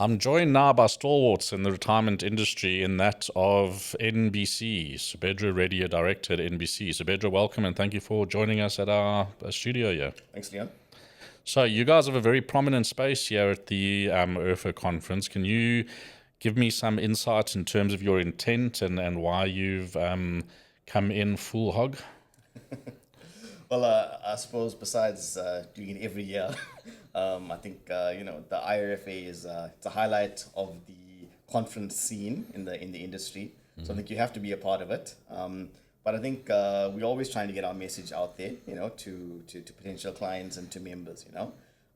I'm joined now by stalwarts in the retirement industry, in that of NBC. Subedra Reddy, a director at NBC. Subedra, welcome and thank you for joining us at our studio here. Thanks, Leon. So you guys have a very prominent space here at the IRFA conference. Can you give me some insights in terms of your intent and why you've come in full hog? Well, I suppose besides doing it every year, I think the IRFA is it's a highlight of the conference scene in the industry. So I think you have to be a part of it. But I think we're always trying to get our message out there, to potential clients and to members,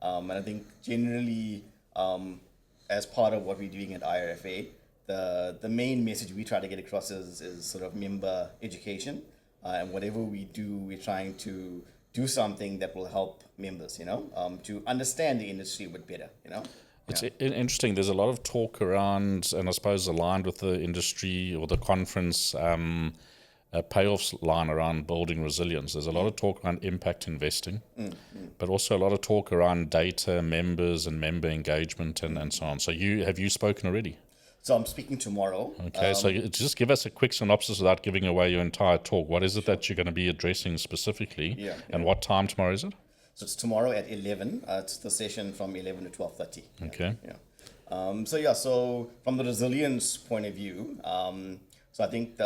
And I think generally, as part of what we're doing at IRFA, the main message we try to get across is sort of member education. And whatever we do, we're trying to do something that will help members, to understand the industry a bit better, It's interesting. There's a lot of talk around, and I suppose aligned with the industry or the conference payoffs line around building resilience. There's a lot of talk around impact investing, but also a lot of talk around data, members, and member engagement, and so on. So have you spoken already? So I'm speaking tomorrow. Okay, so just give us a quick synopsis without giving away your entire talk. What is it that you're going to be addressing specifically, and what time tomorrow is it? So it's tomorrow at 11. It's the session from 11 to 12:30. Okay. So from the resilience point of view, so I think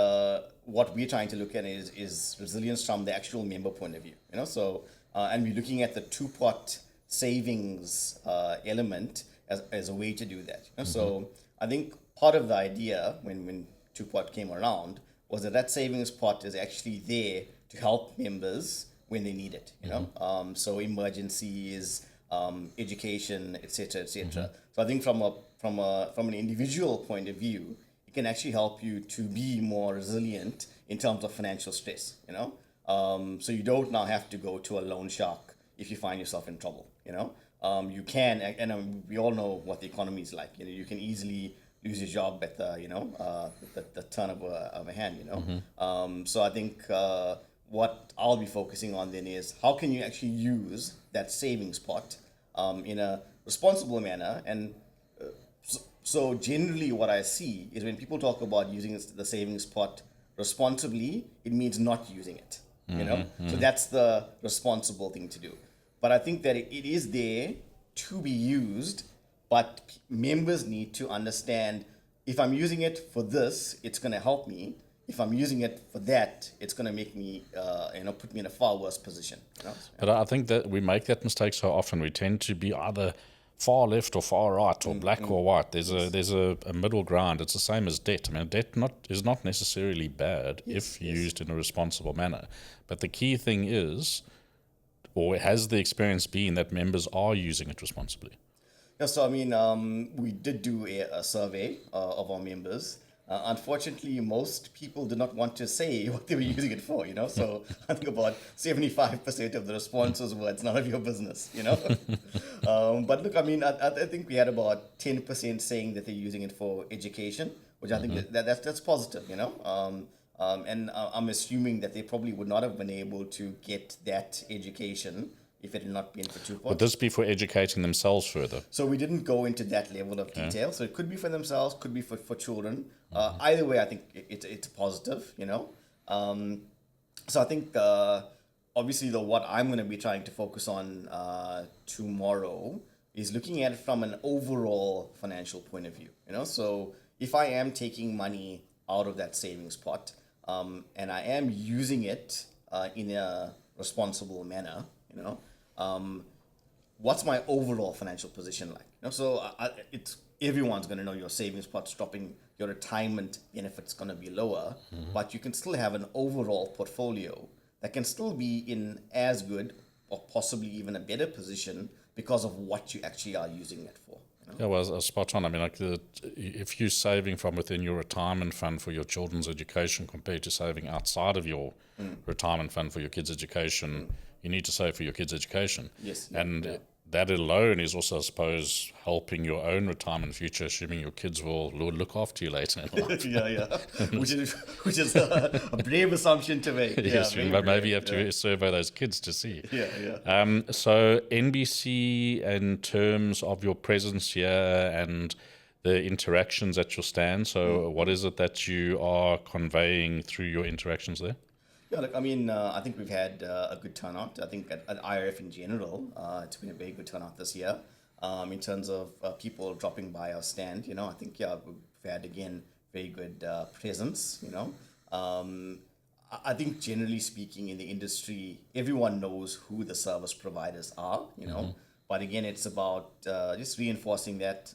what we're trying to look at is resilience from the actual member point of view. And we're looking at the two-pot savings element as a way to do that. So I think part of the idea when two-pot came around was that savings pot is actually there to help members when they need it. So emergencies, education, etc., etc. So I think from an individual point of view, it can actually help you to be more resilient in terms of financial stress. So you don't now have to go to a loan shark if you find yourself in trouble. You can, and we all know what the economy is like. You can easily lose your job at the turn of a hand. So I think what I'll be focusing on then is how can you actually use that savings pot in a responsible manner. And so generally what I see is when people talk about using the savings pot responsibly, it means not using it. So that's the responsible thing to do. But I think that it is there to be used, but members need to understand if I'm using it for this, it's going to help me. If I'm using it for that, it's going to make me, put me in a far worse position. But I think that we make that mistake so often. We tend to be either far left or far right, or black or white. There's a middle ground. It's the same as debt. I mean, debt is not necessarily bad if used in a responsible manner. But the key thing is, or has the experience been that members are using it responsibly? Yeah, so I mean, we did do a survey of our members. Unfortunately, most people did not want to say what they were using it for, So I think about 75% of the responses were, it's none of your business, But look, I mean, I think we had about 10% saying that they're using it for education, which I think that's positive, And I'm assuming that they probably would not have been able to get that education if it had not been for two-pot. Would this be for educating themselves further? So we didn't go into that level of detail. So it could be for themselves, could be for children. Either way, I think it's positive, So I think obviously what I'm going to be trying to focus on tomorrow is looking at it from an overall financial point of view. So if I am taking money out of that savings pot and I am using it in a responsible manner, what's my overall financial position like? So it's everyone's going to know your savings pot's dropping, your retirement benefit's going to be lower, but you can still have an overall portfolio that can still be in as good or possibly even a better position because of what you actually are using it for. Yeah, well, spot on. I mean, if you're saving from within your retirement fund for your children's education compared to saving outside of your retirement fund for your kids' education, you need to save for your kids' education. Yes. And that alone is also, I suppose, helping your own retirement future, assuming your kids will look after you later in life. Yeah. which is a brave assumption to make. Yes, very but maybe brave. you have to survey those kids to see. Yeah. So NBC, in terms of your presence here and the interactions at your stand, so what is it that you are conveying through your interactions there? Yeah, look, I mean, I think we've had a good turnout. I think at IRF in general, it's been a very good turnout this year. In terms of people dropping by our stand, I think, we've had, again, very good presence, I think generally speaking in the industry, everyone knows who the service providers are, but again, it's about just reinforcing that,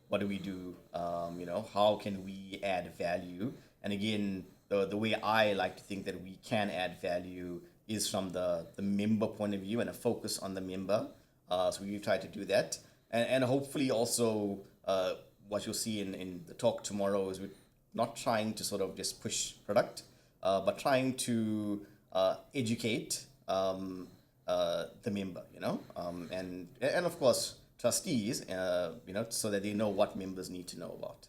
what do we do, how can we add value? And again, the way I like to think that we can add value is from the member point of view and a focus on the member. So we try to do that. And hopefully also what you'll see in the talk tomorrow is we're not trying to sort of just push product, but trying to educate the member, and of course trustees, so that they know what members need to know about.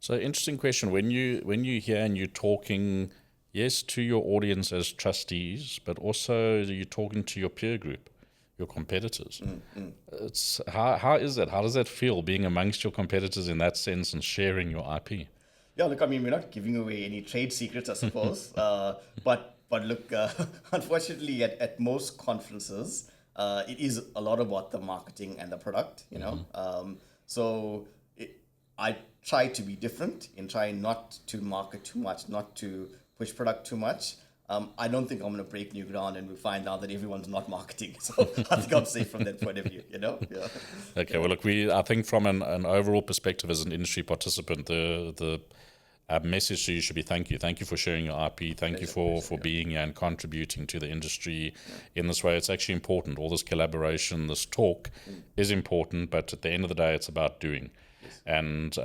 So interesting question. When you hear and you're talking, yes, to your audience as trustees, but also you're talking to your peer group, your competitors. It's how is that? How does that feel being amongst your competitors in that sense and sharing your IP? Yeah, look, I mean, we're not giving away any trade secrets, I suppose. But look, unfortunately, at most conferences, it is a lot about the marketing and the product, So I try to be different in trying not to market too much, not to push product too much. I don't think I'm going to break new ground and we find out that everyone's not marketing. So I think I'm safe from that point of view, Yeah. Okay, well, look, I think from an overall perspective as an industry participant, the message to you should be thank you. Thank you for sharing your IP. Thank you for being here and contributing to the industry in this way. It's actually important. All this collaboration, this talk is important, but at the end of the day, it's about doing. And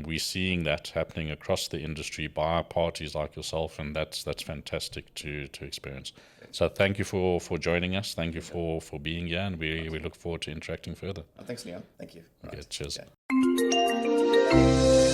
we're seeing that happening across the industry by parties like yourself, and that's fantastic to experience. So thank you for joining us. Thank you for being here, and we look forward to interacting further. Thanks, Leon. Thank you. Okay, cheers. Okay.